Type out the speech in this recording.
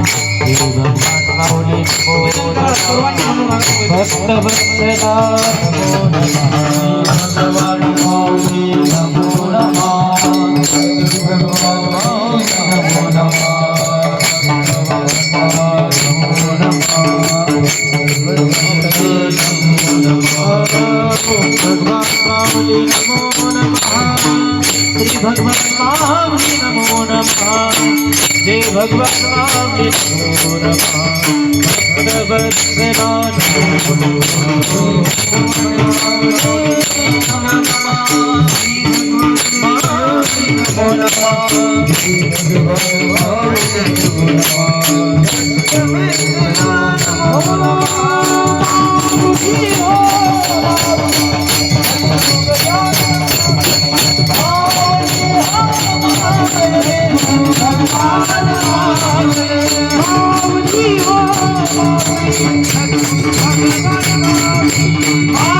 भगवान माऊली नमो भक्त वत्सला नमो भगवान माऊली नमो भगवान माऊली नमो श्री भगवान माऊली नमो नमः जय भगवान माऊली नमो नमः भक्तवत्सला नमो